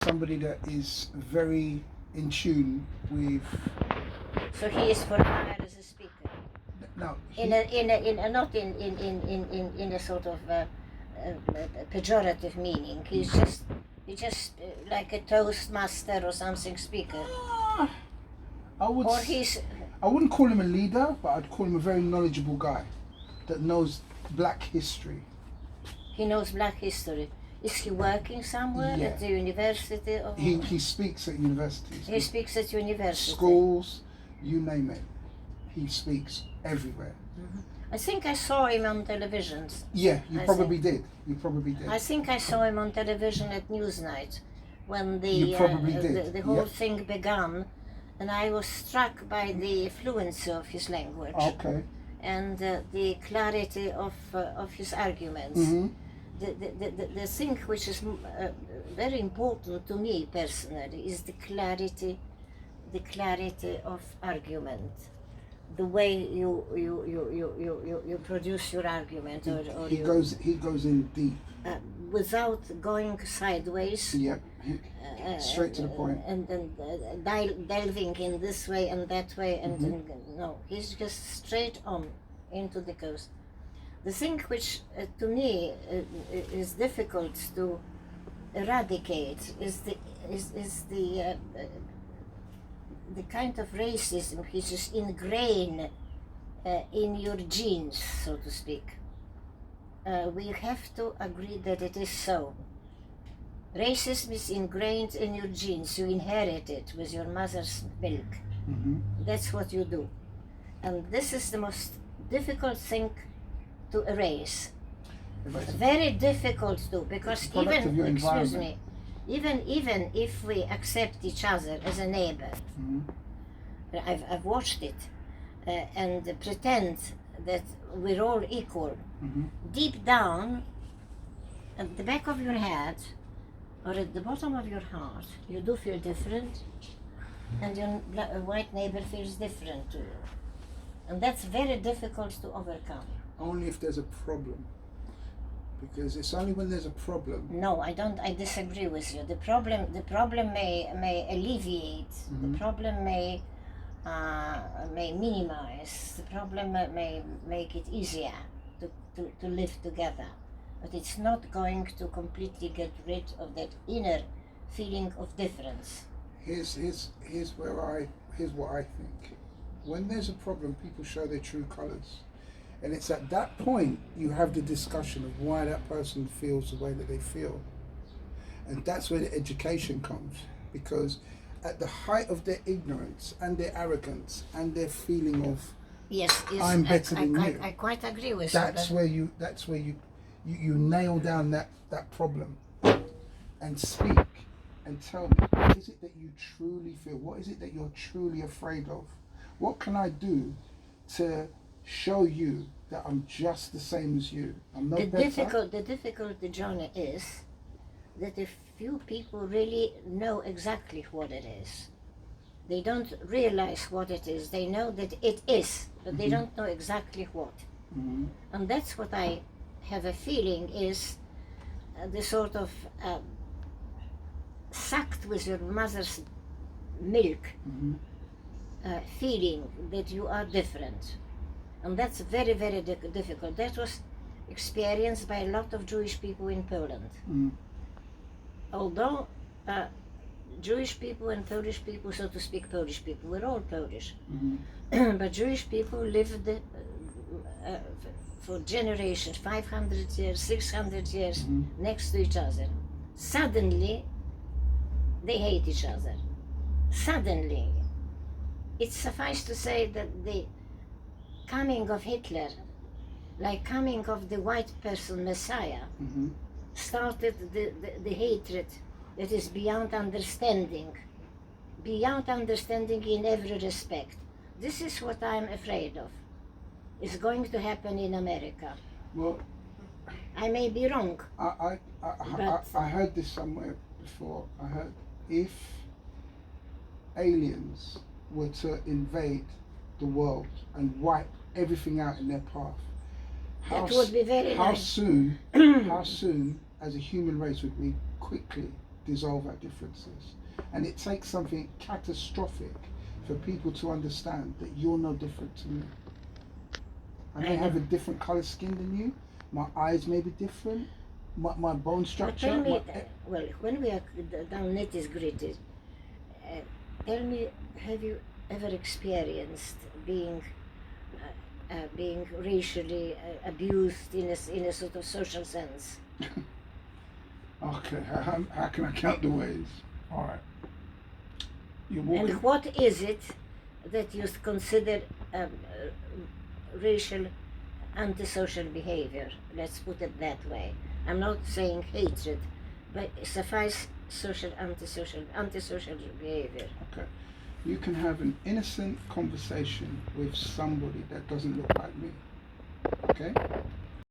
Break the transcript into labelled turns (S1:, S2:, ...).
S1: somebody that is very in tune with.
S2: So he is for hire as a speaker.
S1: Now,
S2: Not in a sort of pejorative meaning. He's just like a toastmaster or something speaker.
S1: I wouldn't call him a leader, but I'd call him a very knowledgeable guy that knows black history.
S2: He knows black history. Is he working somewhere at the university? Or
S1: he speaks at universities.
S2: He speaks at university.
S1: Schools, you name it. He speaks everywhere.
S2: Mm-hmm. I think I saw him on television.
S1: Yeah, you probably did.
S2: I think I saw him on television at Newsnight when the whole thing began, and I was struck by the fluency of his language.
S1: Okay.
S2: And the clarity of his arguments.
S1: Mm-hmm.
S2: The thing which is very important to me personally is the clarity of argument, the way you produce your argument,
S1: he goes in deep
S2: without going sideways.
S1: Yep. Straight to the point.
S2: And delving in this way and that way, and no, he's just straight on into the coast. The thing which to me is difficult to eradicate is the kind of racism which is ingrained in your genes, so to speak. We have to agree that it is so. Racism is ingrained in your genes. You inherit it with your mother's milk.
S1: Mm-hmm.
S2: That's what you do. And this is the most difficult thing to erase. Very difficult to do, because even if we accept each other as a neighbor, I've watched it, and pretend that we're all equal, deep down, at the back of your head, or at the bottom of your heart, you do feel different, and your white neighbor feels different to you. And that's very difficult to overcome.
S1: Only if there's a problem. Because it's only when there's a problem.
S2: No, I don't. I disagree with you. The problem may alleviate. The problem may minimize. The problem may make it easier to live together. But it's not going to completely get rid of that inner feeling of difference.
S1: Here's what I think. When there's a problem, people show their true colours. And it's at that point you have the discussion of why that person feels the way that they feel. And that's where the education comes. Because at the height of their ignorance and their arrogance and their feeling of I'm better than you.
S2: I quite agree with
S1: you. That's where you nail down that problem and speak and tell me, what is it that you truly feel? What is it that you're truly afraid of? What can I do to show you that I'm just the same as you? I'm no better.
S2: The difficulty, Johnny, is that if few people really know exactly what it is. They don't realize what it is. They know that it is, but they don't know exactly what. And that's what I have a feeling is the sort of sucked with your mother's milk feeling that you are different. And that's very, very difficult. That was experienced by a lot of Jewish people in Poland. Although Jewish people and Polish people, so to speak, Polish people, we're all Polish. But Jewish people lived for generations, 500 years, 600 years, next to each other. Suddenly, they hate each other. Suddenly. It suffices to say that the coming of Hitler, like coming of the white person Messiah, started the hatred that is beyond understanding in every respect. This is what I'm afraid of. It's going to happen in America.
S1: Well,
S2: I may be wrong.
S1: I heard this somewhere before. I heard if aliens were to invade the world and wipe everything out in their path, how soon as a human race would we quickly dissolve our differences. And it takes something catastrophic for people to understand that you're no different to me. I may have a different color skin than you. My eyes may be different. My bone structure.
S2: Tell me, well, when we are down nitty gritty, tell me, have you ever experienced being racially abused in a sort of social sense?
S1: Okay, how can I count the ways? All right. You're walking.
S2: And what is it that you consider racial antisocial behavior? Let's put it that way. I'm not saying hatred, but suffice social antisocial behavior.
S1: Okay. You can have an innocent conversation with somebody that doesn't look like me. Okay?